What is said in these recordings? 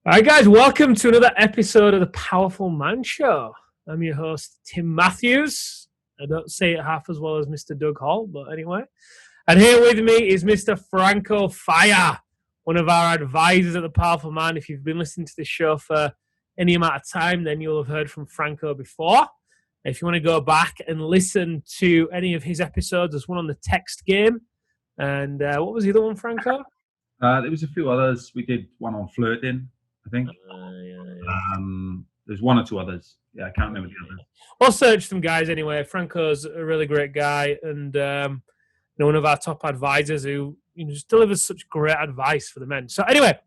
All right, guys, welcome to another episode of the Powerful Man Show. I'm your host, Tim Matthews. I don't say it half as well as Mr. Doug Hall, but anyway. And here with me is Mr. Franco Fire, one of our advisors at the Powerful Man. If you've been listening to the show for any amount of time, then you'll have heard from Franco before. If you want to go back and listen to any of his episodes, there's one on the text game. And what was the other one, Franco? There was a few others. We did one on flirting, I think. There's one or two others. Yeah, I can't remember the others. We'll search them, guys, anyway. Franco's a really great guy and one of our top advisors who just delivers such great advice for the men. So anyway,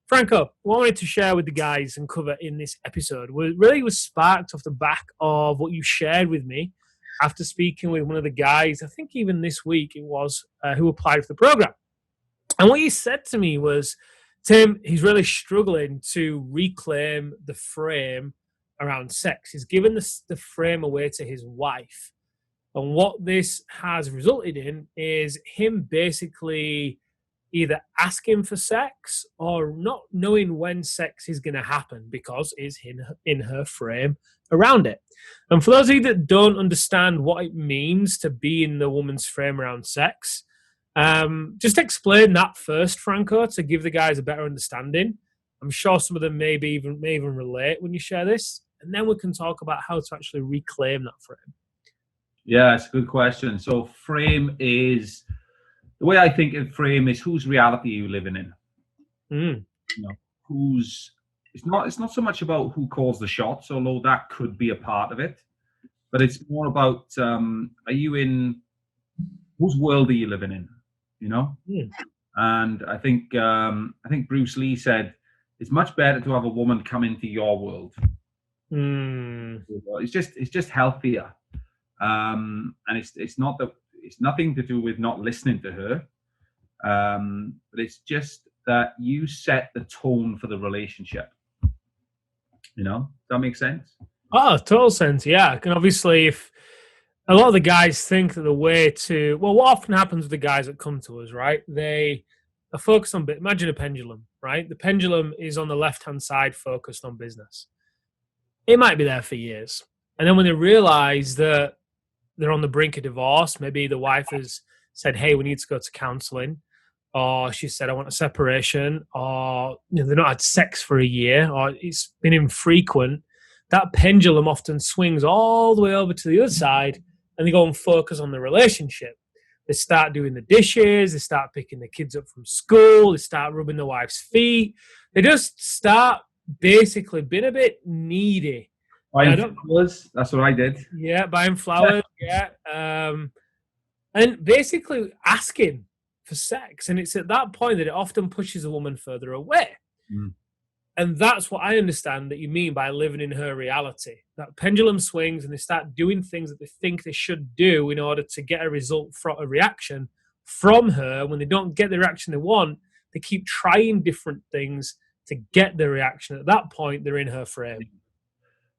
Franco, what I wanted to share with the guys and cover in this episode was sparked off the back of what you shared with me after speaking with one of the guys, I think even this week it was, who applied for the program. And what you said to me was, Tim, he's really struggling to reclaim the frame around sex. He's given the frame away to his wife. And what this has resulted in is him basically either asking for sex or not knowing when sex is going to happen because it's in her frame around it. And for those of you that don't understand what it means to be in the woman's frame around sex, just explain that first, Franco, to give the guys a better understanding. I'm sure some of them may even relate when you share this, and then we can talk about how to actually reclaim that frame. Yeah, it's a good question. So frame is, the way I think of frame is whose reality are you living in? It's not so much about who calls the shots, although that could be a part of it, but it's more about, are you in, whose world are you living in? And I think Bruce Lee said it's much better to have a woman come into your world. It's just healthier, and it's nothing to do with not listening to her, but it's just that you set the tone for the relationship. Does that make sense? Oh, total sense. Yeah, and obviously if a lot of the guys think that the way to, what often happens with the guys that come to us, right? They are focused on, imagine a pendulum, right? The pendulum is on the left-hand side focused on business. It might be there for years. And then when they realize that they're on the brink of divorce, maybe the wife has said, hey, we need to go to counseling, or she said, I want a separation, or they've not had sex for a year, or it's been infrequent, that pendulum often swings all the way over to the other side, and they go and focus on the relationship. They start doing the dishes. They start picking the kids up from school. They start rubbing the wife's feet. They just start basically being a bit needy. Buying flowers. That's what I did. Yeah, buying flowers. Yeah. And basically asking for sex. And it's at that point that it often pushes a woman further away. And that's what I understand that you mean by living in her reality. That pendulum swings and they start doing things that they think they should do in order to get a result, a reaction from her. When they don't get the reaction they want, they keep trying different things to get the reaction. At that point, they're in her frame.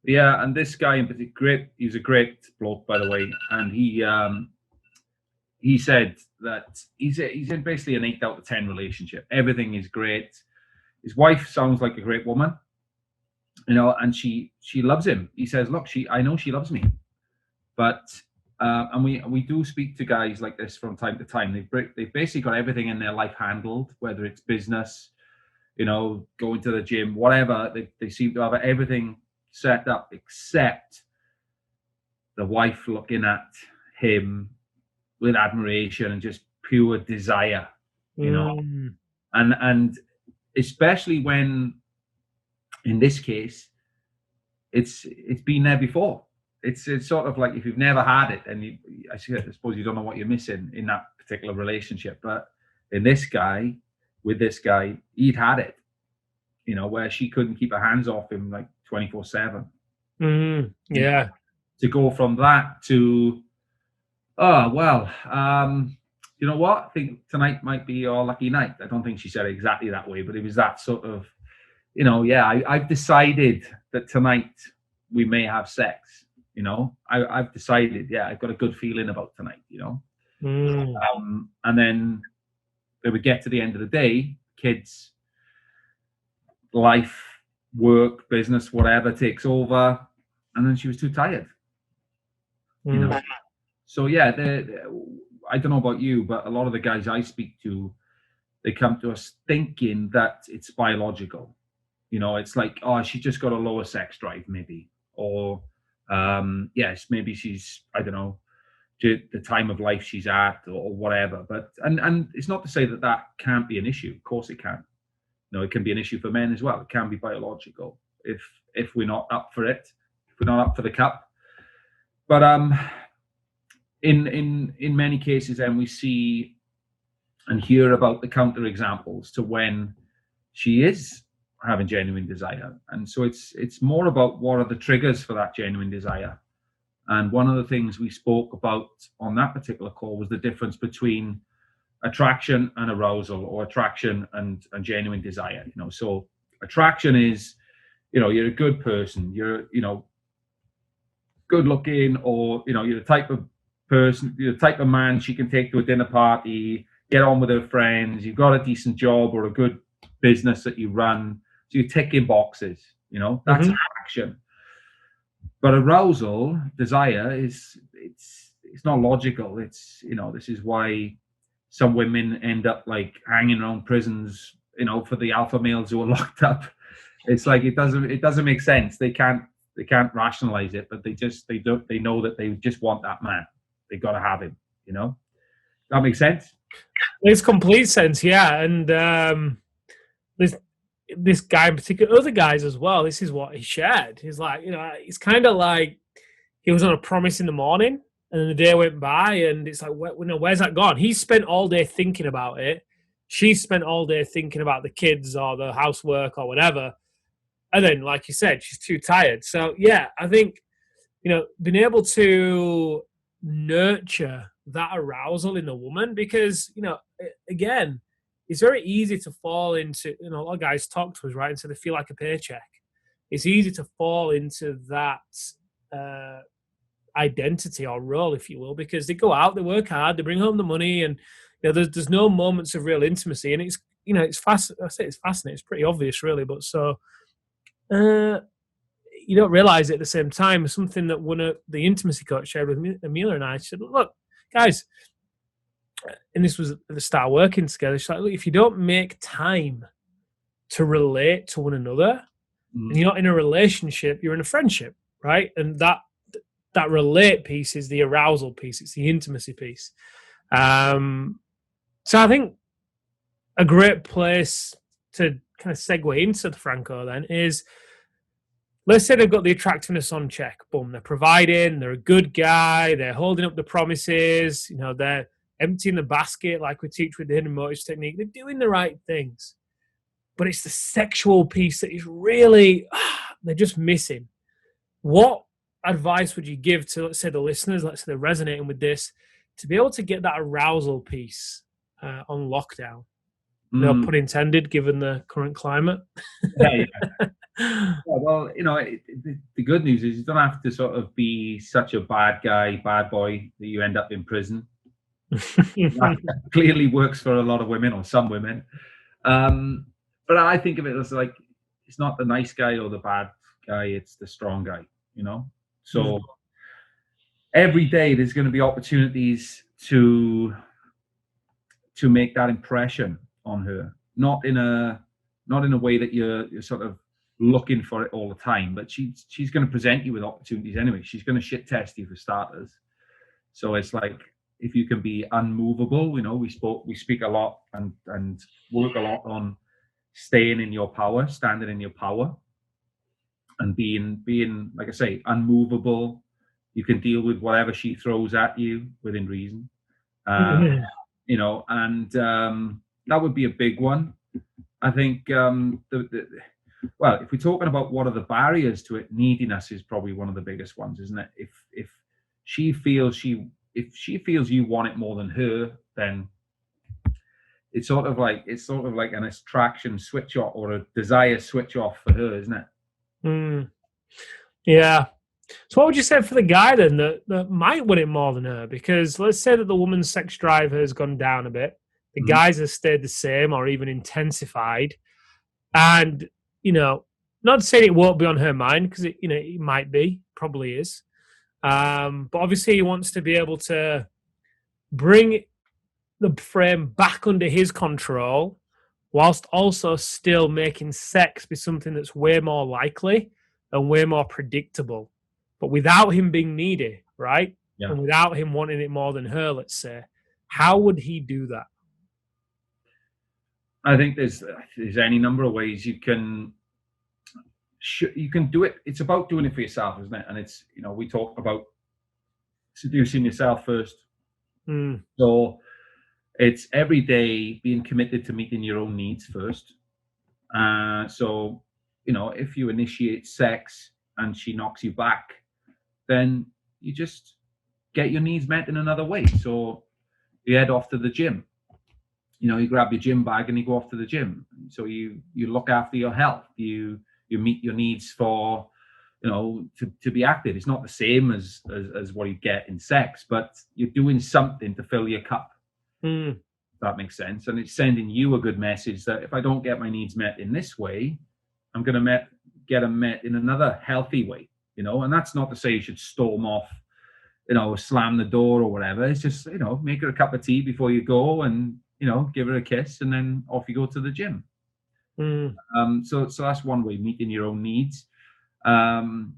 Yeah, and this guy in particular, he's a great bloke, by the way. And he said that he's in basically an 8 out of 10 relationship. Everything is great. His wife sounds like a great woman, and she loves him. He says, look, I know she loves me, but and we do speak to guys like this from time to time. They've basically got everything in their life handled, whether it's business, going to the gym, whatever. They seem to have everything set up except the wife looking at him with admiration and just pure desire, and especially when, in this case, it's been there before. It's sort of like if you've never had it, and I suppose you don't know what you're missing in that particular relationship. But with this guy, he'd had it, where she couldn't keep her hands off him like 24/7. Yeah. To go from that to, you know what? I think tonight might be your lucky night. I don't think she said it exactly that way, but it was that sort of, I've decided that tonight we may have sex. I've decided, I've got a good feeling about tonight, And then when we get to the end of the day, kids, life, work, business, whatever takes over, and then she was too tired. You know. So yeah, I don't know about you, but a lot of the guys I speak to, they come to us thinking that it's biological. You know, it's like, oh, she just got a lower sex drive, maybe, or yes, maybe she's, I don't know, the time of life she's at, or whatever. But and it's not to say that that can't be an issue. Of course, it can. You know, it can be an issue for men as well. It can be biological if we're not up for it, if we're not up for the cup. But in many cases, then we see and hear about the counter examples to when she is having genuine desire. And so it's more about what are the triggers for that genuine desire. And one of the things we spoke about on that particular call was the difference between attraction and arousal, or attraction and genuine desire. You know, so attraction is, you know, you're a good person, you're, you know, good looking, or, you know, you're the type of person, you're the type of man she can take to a dinner party, get on with her friends, you've got a decent job or a good business that you run, so you're ticking boxes, you know, that's attraction. But arousal, desire, it's not logical. It's, you know, this is why some women end up like hanging around prisons, you know, for the alpha males who are locked up. It's like it doesn't make sense. They can't rationalize it, but they know that they just want that man. They got to have him, you know. That makes sense? Makes complete sense, yeah. And this guy in particular, other guys as well, this is what he shared. He's like, you know, it's kind of like he was on a promise in the morning, and then the day went by, and it's like, where's that gone? He spent all day thinking about it. She spent all day thinking about the kids or the housework or whatever. And then, like you said, she's too tired. So, yeah, I think, you know, being able to nurture that arousal in the woman, because, you know, again, it's very easy to fall into, you know, a lot of guys talk to us, right? And so they feel like a paycheck. It's easy to fall into that identity or role, if you will, because they go out, they work hard, they bring home the money, and, you know, there's no moments of real intimacy. And it's, you know, it's fast. I say it's fascinating. It's pretty obvious, really. But so you don't realize it at the same time. Something that one of the intimacy coach shared with me, Amelia and I, she said, look, guys, and this was at the start working together, she's like, look, if you don't make time to relate to one another, and you're not in a relationship, you're in a friendship, right? And that relate piece is the arousal piece. It's the intimacy piece. So I think a great place to kind of segue into the Franco then is, let's say they've got the attractiveness on check. Boom, they're providing, they're a good guy, they're holding up the promises, you know, they're emptying the basket like we teach with the hidden motives technique. They're doing the right things. But it's the sexual piece that is really, they're just missing. What advice would you give to, let's say, the listeners, let's say they're resonating with this, to be able to get that arousal piece on lockdown? No pun intended, given the current climate. Yeah. Well, you know, the good news is you don't have to sort of be such a bad guy, bad boy, that you end up in prison. That clearly works for a lot of women, or some women. But I think of it as like, it's not the nice guy or the bad guy, it's the strong guy, you know? So every day there's going to be opportunities to make that impression on her, not in a way that you're sort of looking for it all the time, but she's going to present you with opportunities anyway. She's going to shit test you for starters. So it's like, if you can be unmovable, you know, we speak a lot and work a lot on staying in your power, standing in your power, and being like I say, unmovable. You can deal with whatever she throws at you within reason. You know, and that would be a big one. I think well, if we're talking about what are the barriers to it, neediness is probably one of the biggest ones, isn't it? If she feels you want it more than her, then it's sort of like an attraction switch off, or a desire switch off for her, isn't it? Yeah. So what would you say for the guy then that might want it more than her? Because let's say that the woman's sex drive has gone down a bit, the guys have stayed the same or even intensified, and, you know, Not saying it won't be on her mind, because it might be, probably is. But obviously he wants to be able to bring the frame back under his control, whilst also still making sex be something that's way more likely and way more predictable, but without him being needy, right? Yeah. And without him wanting it more than her, let's say. How would he do that? I think there's any number of ways you can do it. It's about doing it for yourself, isn't it? And it's, we talk about seducing yourself first. So it's every day being committed to meeting your own needs first. So, if you initiate sex and she knocks you back, then you just get your needs met in another way. So you head off to the gym. You grab your gym bag and you go off to the gym. So you look after your health. You meet your needs for, to be active. It's not the same as what you get in sex, but you're doing something to fill your cup. That makes sense. And it's sending you a good message that if I don't get my needs met in this way, I'm going to get them met in another healthy way, and that's not to say you should storm off, slam the door or whatever. It's just, make her a cup of tea before you go and, give her a kiss, and then off you go to the gym. So that's one way, meeting your own needs. And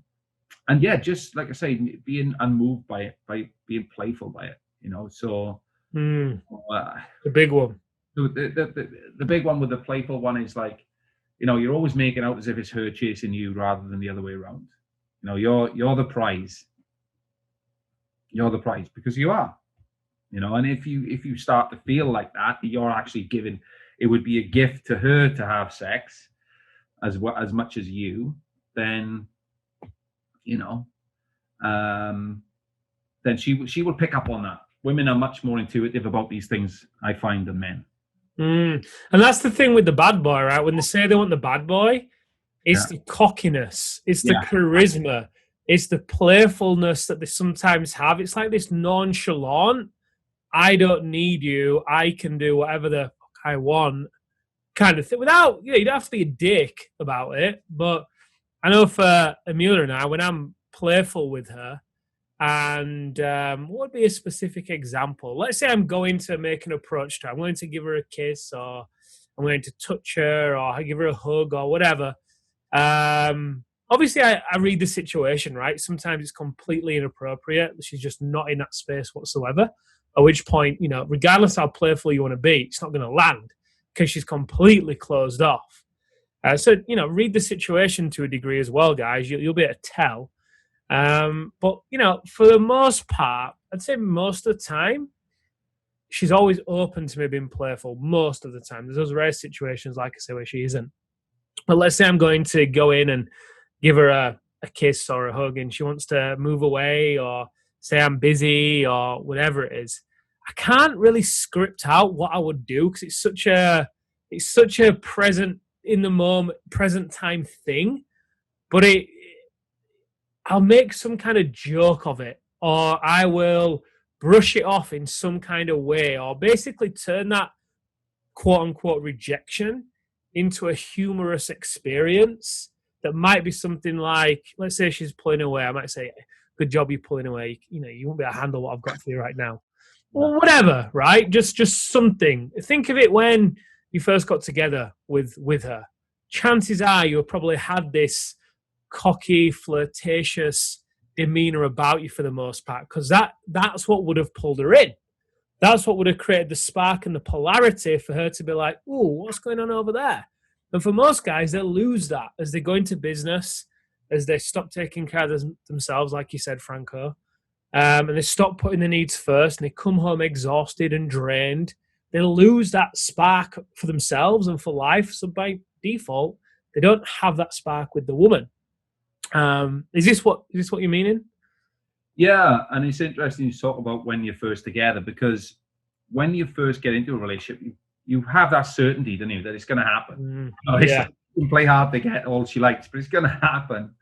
yeah, just like I say, being unmoved by it, by being playful by it, so the big one. The big one with the playful one is like, you're always making out as if it's her chasing you rather than the other way around. You're the prize. You're the prize because you are. And if you start to feel like that, you're actually giving. It would be a gift to her to have sex, as much as you. Then, then she will pick up on that. Women are much more intuitive about these things, I find, than men. And that's the thing with the bad boy, right? When they say they want the bad boy, it's the cockiness, it's the charisma, it's the playfulness that they sometimes have. It's like this nonchalant, I don't need you, I can do whatever the fuck I want kind of thing. Without, you don't have to be a dick about it. But I know for Amelia and I, when I'm playful with her, and what would be a specific example? Let's say I'm going to make an approach to her. I'm going to give her a kiss, or I'm going to touch her, or I give her a hug, or whatever. Obviously, I read the situation, right? Sometimes it's completely inappropriate. She's just not in that space whatsoever. At which point, regardless how playful you want to be, it's not going to land because she's completely closed off. So, read the situation to a degree as well, guys. You'll be able to tell. But, for the most part, I'd say most of the time, she's always open to me being playful most of the time. There's those rare situations, like I say, where she isn't. But let's say I'm going to go in and give her a kiss or a hug and she wants to move away or say I'm busy or whatever it is. I can't really script out what I would do because it's such a present in the moment, present time thing. But I'll make some kind of joke of it, or I will brush it off in some kind of way, or basically turn that quote unquote rejection into a humorous experience that might be something like, let's say she's pulling away. I might say, good job you're pulling away. You won't be able to handle what I've got for you right now. Or whatever, right? Just something. Think of it when you first got together with her. Chances are you probably had this cocky, flirtatious demeanor about you for the most part, because that's what would have pulled her in. That's what would have created the spark and the polarity for her to be like, "Ooh, what's going on over there?" And for most guys, they'll lose that as they go into business, as they stop taking care of themselves, like you said, Franco, and they stop putting their needs first, and they come home exhausted and drained. They lose that spark for themselves and for life. So by default, they don't have that spark with the woman. Is this what you're meaning? Yeah, and it's interesting you talk about when you're first together, because when you first get into a relationship, you have that certainty, don't you, that it's going to happen. Yeah. You can play hard to get all she likes, but it's going to happen.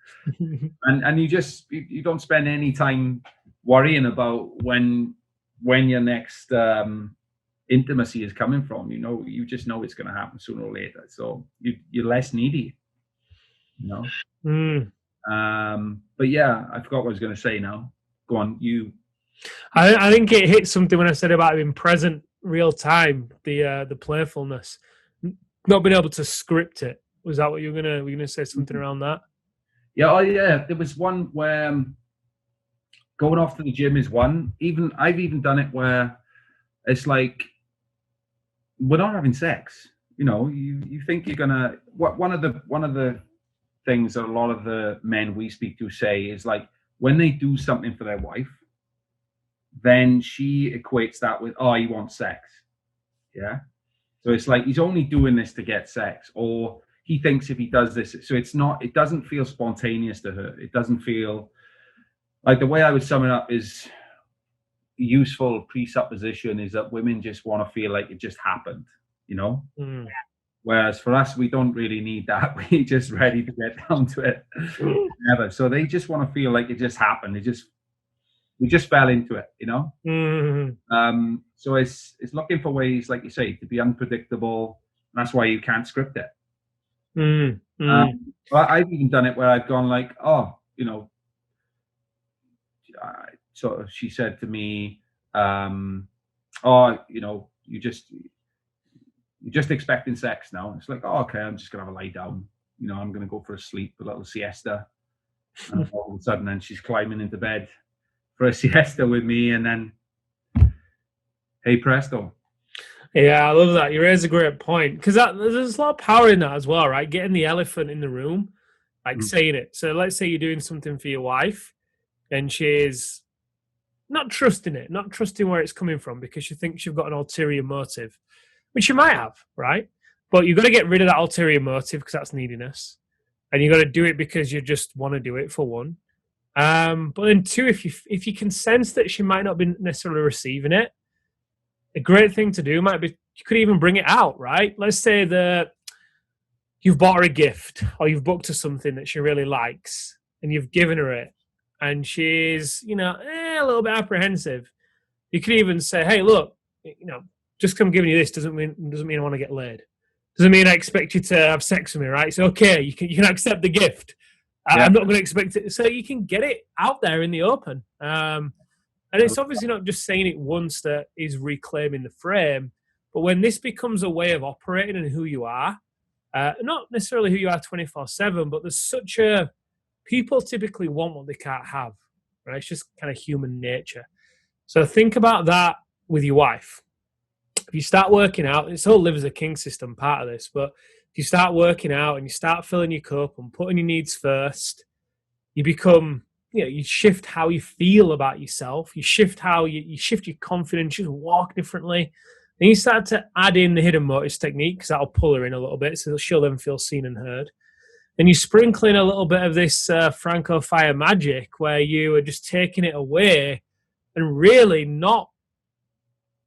and you don't spend any time worrying about when your next intimacy is coming from. You just know it's going to happen sooner or later. So you're less needy. you know. Mm. But yeah, I forgot what I was going to say now. Go on, you. I think it hit something when I said about being present, real time, the playfulness, not being able to script it. Was that what you were gonna say something around that? Yeah, oh yeah. There was one where going off to the gym is one. Even I've even done it where it's like we're not having sex. You know, you think you're gonna. One of the things that a lot of the men we speak to say is like when they do something for their wife, then she equates that with, oh, he wants sex. Yeah. So it's like he's only doing this to get sex, or he thinks if he does this, so it doesn't feel spontaneous to her. It doesn't feel like, the way I would sum it up is, useful presupposition is that women just want to feel like it just happened, you know? Mm. Whereas for us, we don't really need that. We're just ready to get down to it. Never. So they just want to feel like it just happened. We just fell into it, you know? Mm. So it's looking for ways, like you say, to be unpredictable. And that's why you can't script it. Mm. Mm. But I've even done it where I've gone like, oh, you know, sort of, she said to me, oh, you know, you're just expecting sex now. And it's like, oh, okay, I'm just gonna have a lie down. You know, I'm gonna go for a sleep, a little siesta. And all of a sudden, then she's climbing into bed for a siesta with me, and then, hey presto. Yeah, I love that. You raise a great point, because there's a lot of power in that as well, right? Getting the elephant in the room, like saying it. So let's say you're doing something for your wife, and she's not trusting it, not trusting where it's coming from because she thinks you've got an ulterior motive, which you might have, right? But you've got to get rid of that ulterior motive because that's neediness, and you've got to do it because you just want to do it, for one. But then two, if you can sense that she might not be necessarily receiving it, a great thing to do might be, you could even bring it out, right? Let's say that you've bought her a gift, or you've booked her something that she really likes, and you've given her it, and she's, a little bit apprehensive. You could even say, hey, look, just come giving you this doesn't mean I want to get laid. Doesn't mean I expect you to have sex with me, right? It's okay. You can accept the gift. Yeah. I'm not going to expect it. So you can get it out there in the open. And it's obviously not just saying it once that is reclaiming the frame, but when this becomes a way of operating and who you are, not necessarily who you are 24/7, but there's such a, people typically want what they can't have, right? It's just kind of human nature. So think about that with your wife. If you start working out, it's all live as a king system part of this, but if you start working out and you start filling your cup and putting your needs first, you become, you shift how you feel about yourself. You shift how you shift your confidence. You walk differently. Then you start to add in the hidden motives technique, because that'll pull her in a little bit, so she'll then feel seen and heard. And you sprinkle in a little bit of this Franco fire magic, where you are just taking it away and really not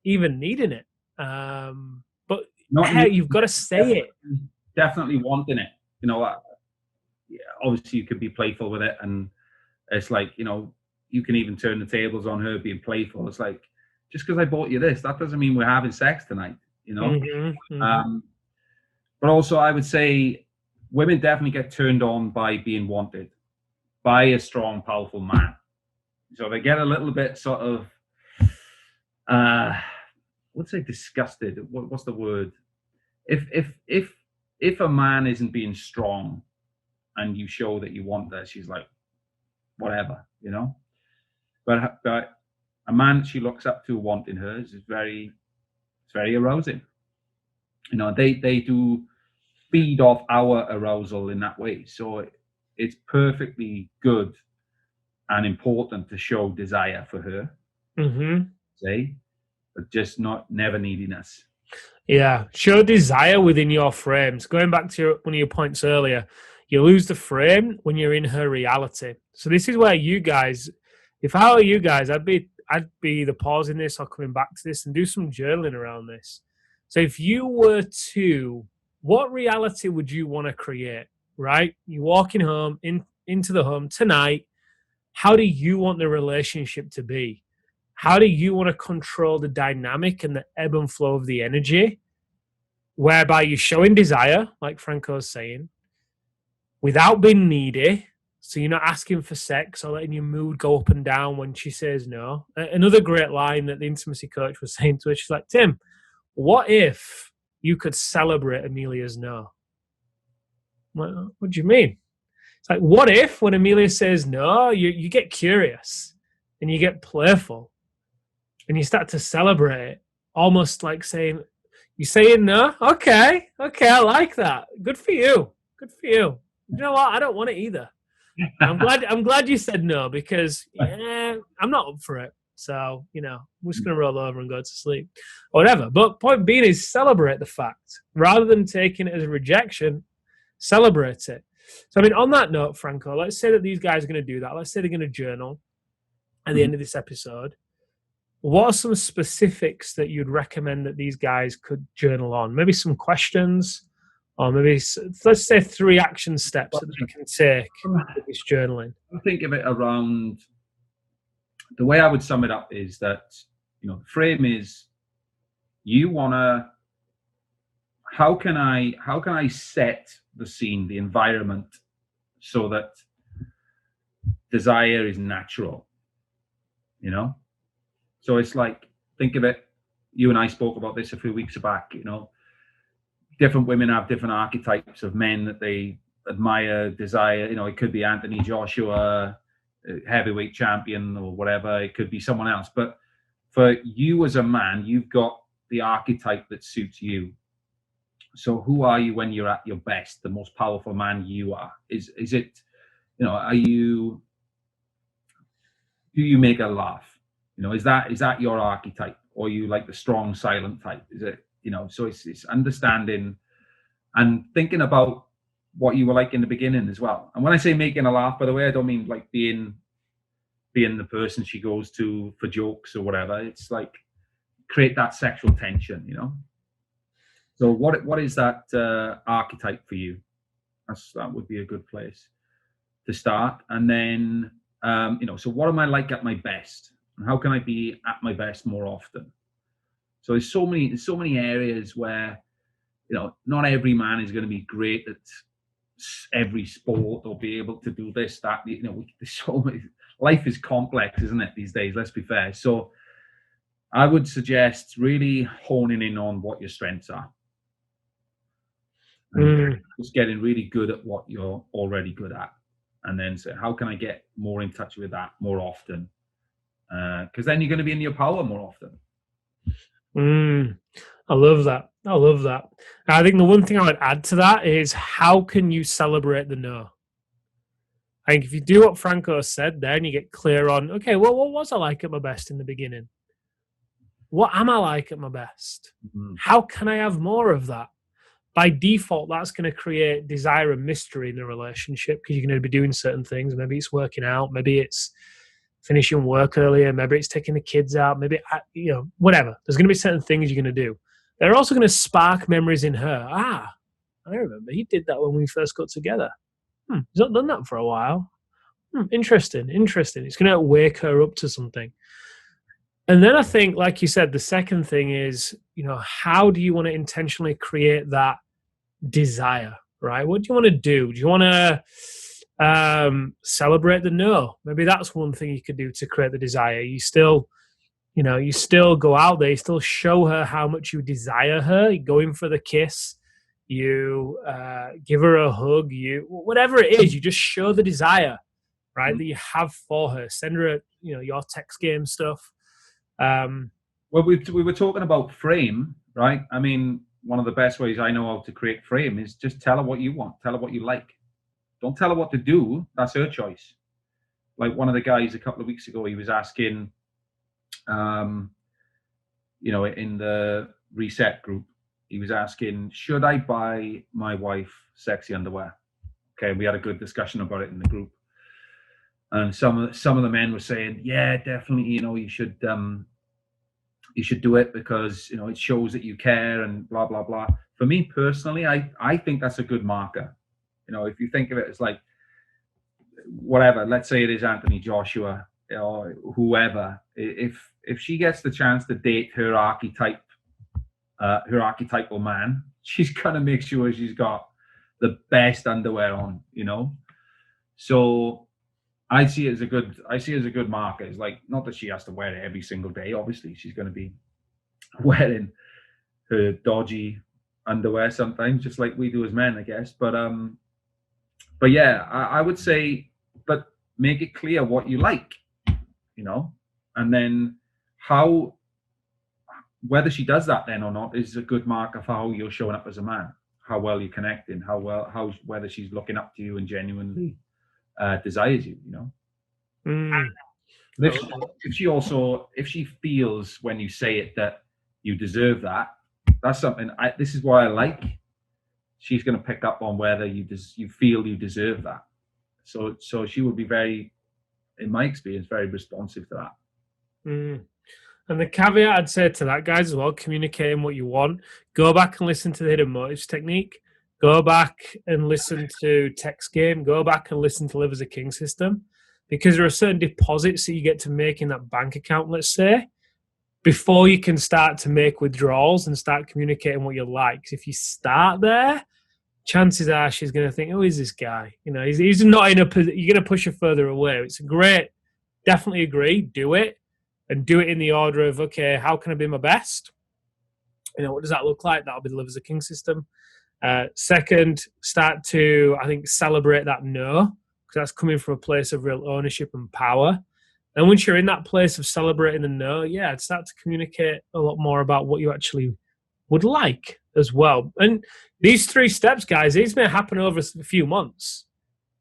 even needing it. But you've got to say it. Definitely wanting it. Obviously you could be playful with it, and it's like, you can even turn the tables on her being playful. It's like, just because I bought you this, that doesn't mean we're having sex tonight, But also I would say women definitely get turned on by being wanted by a strong, powerful man. So they get a little bit sort of, let's say disgusted. What's the word? If a man isn't being strong and you show that you want this, she's like, whatever, But a man she looks up to wanting her is very arousing. They do feed off our arousal in that way. So it's perfectly good and important to show desire for her, say, but just never neediness. Yeah, show desire within your frames. Going back to one of your points earlier, you lose the frame when you're in her reality. So this is where you guys, if I were you guys, I'd be either pausing this or coming back to this and do some journaling around this. So if you were to, what reality would you want to create, right? You're walking home into the home tonight. How do you want the relationship to be? How do you want to control the dynamic and the ebb and flow of the energy, whereby you're showing desire, like Franco's saying, without being needy. So you're not asking for sex or letting your mood go up and down when she says no. Another great line that the intimacy coach was saying to her, she's like, Tim, what if you could celebrate Amelia's no? I'm like, what do you mean? It's like, what if when Amelia says no, you get curious and you get playful and you start to celebrate, almost like saying, you saying no? Okay, I like that. Good for you. Good for you. You know what? I don't want it either. I'm glad you said no, because I'm not up for it. So, I'm just going to roll over and go to sleep or whatever. But point being is celebrate the fact rather than taking it as a rejection. Celebrate it. So, I mean, on that note, Franco, let's say that these guys are going to do that. Let's say they're going to journal at the end of this episode. What are some specifics that you'd recommend that these guys could journal on? Maybe some questions, or maybe, let's say, 3 action steps that they can take with this journaling. I think of it around, the way I would sum it up is that, the frame is, you want to, how can I set the scene, the environment, so that desire is natural, So it's like, think of it, you and I spoke about this a few weeks back, different women have different archetypes of men that they admire, desire. It could be Anthony Joshua, heavyweight champion or whatever. It could be someone else. But for you as a man, you've got the archetype that suits you. So who are you when you're at your best, the most powerful man you are? Is it, do you make a laugh? Is that your archetype? Or you like the strong, silent type? Is it, so it's understanding and thinking about what you were like in the beginning as well. And when I say making a laugh, by the way, I don't mean like being the person she goes to for jokes or whatever. It's like create that sexual tension, So what is that archetype for you? That would be a good place to start. And then, so what am I like at my best? And how can I be at my best more often? So there's so many areas where, not every man is going to be great at every sport or be able to do this, that, there's so many, life is complex, isn't it, these days? Let's be fair. So I would suggest really honing in on what your strengths are. And just getting really good at what you're already good at. And then say, how can I get more in touch with that more often? Because then you're going to be in your power more often. I love that. I think the one thing I would add to that is, how can you celebrate the no? I think if you do what Franco said there and you get clear on, okay, well, what was I like at my best in the beginning? What am I like at my best? How can I have more of that? By default, that's going to create desire and mystery in the relationship, because you're going to be doing certain things. Maybe it's working out. Maybe it's finishing work earlier. Maybe it's taking the kids out. Maybe, whatever. There's going to be certain things you're going to do. They're also going to spark memories in her. I remember he did that when we first got together. He's not done that for a while. Interesting. It's going to wake her up to something. And then I think, like you said, the second thing is, how do you want to intentionally create that desire, right? What do you want to do? Do you want to celebrate the no? Maybe that's one thing you could do to create the desire. You still go out there, you still show her how much you desire her. You go in for the kiss, you give her a hug, whatever it is, you just show the desire, right, that you have for her. Send her your text game stuff. Well, we were talking about frame, right? I mean, one of the best ways I know how to create frame is just tell her what you want, tell her what you like. Don't tell her what to do. That's her choice. Like one of the guys a couple of weeks ago, he was asking, in the reset group, he was asking, should I buy my wife sexy underwear? Okay, we had a good discussion about it in the group. And some of the men were saying, yeah, definitely, you should do it because, it shows that you care and blah, blah, blah. For me personally, I think that's a good marker. If you think of it as like, whatever, let's say it is Anthony Joshua or whoever, if she gets the chance to date her archetypal man, she's going to make sure she's got the best underwear on, you know. So I see it as a good marker. It's like, not that she has to wear it every single day. Obviously, she's going to be wearing her dodgy underwear sometimes, just like we do as men, I guess. But yeah, I would say, but make it clear what you like, you know, and then whether she does that then or not is a good marker for how you're showing up as a man, how well you're connecting, whether she's looking up to you and genuinely desires you, you know. If she feels when you say it that you deserve that, that's something. This is why I like. She's going to pick up on whether you feel you deserve that. So she would be very, in my experience, very responsive to that. And the caveat I'd say to that, guys, as well, communicating what you want. Go back and listen to the hidden motives technique. Go back and listen to text game. Go back and listen to live as a king system, because there are certain deposits that you get to make in that bank account, let's say, before you can start to make withdrawals and start communicating what you like. If you start there, chances are she's going to think, "Who is this guy?" You know, he's not in a position. You're going to push her further away. It's great. Definitely agree. Do it. And do it in the order of, okay, how can I be my best? You know, what does that look like? That'll be the live as a king system. Second, start to, I think, celebrate that no, because that's coming from a place of real ownership and power. And once you're in that place of celebrating the no, yeah, I'd start to communicate a lot more about what you actually would like as well. And these 3 steps, guys, these may happen over a few months.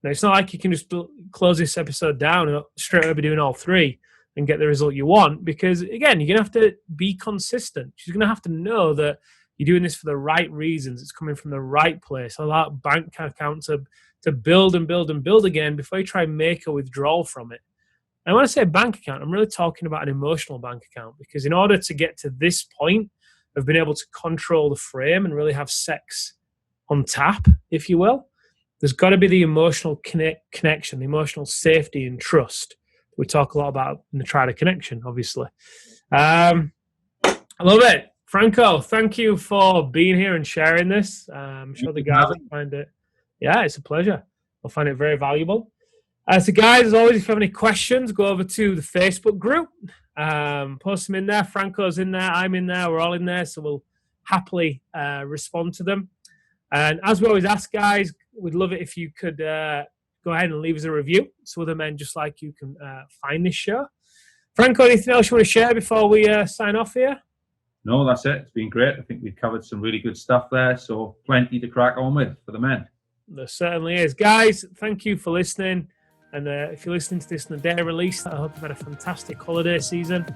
Now, it's not like you can just close this episode down and straight away be doing all 3 and get the result you want, because again, you're going to have to be consistent. She's going to have to know that you're doing this for the right reasons. It's coming from the right place. Allow that bank account to build and build and build again before you try and make a withdrawal from it. And when I say bank account, I'm really talking about an emotional bank account, because in order to get to this point of being able to control the frame and really have sex on tap, if you will, there's got to be the emotional connection, the emotional safety and trust. We talk a lot about in the Triad Connection, obviously. I love it. Franco, thank you for being here and sharing this. I'm sure the guys will find it. Yeah, it's a pleasure. I'll find it very valuable. So guys, as always, if you have any questions, go over to the Facebook group. Post them in there. Franco's in there. I'm in there. We're all in there. So we'll happily respond to them. And as we always ask, guys, we'd love it if you could go ahead and leave us a review so other men just like you can find this show. Franco, anything else you want to share before we sign off here? No, that's it. It's been great. I think we've covered some really good stuff there. So plenty to crack on with for the men. There certainly is. Guys, thank you for listening. And if you're listening to this on the day of release, I hope you've had a fantastic holiday season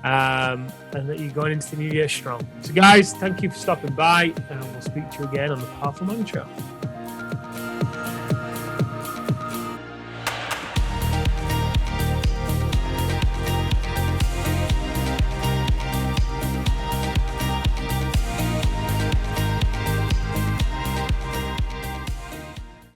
and that you're going into the new year strong. So guys, thank you for stopping by, and we'll speak to you again on the Powerful Man Show.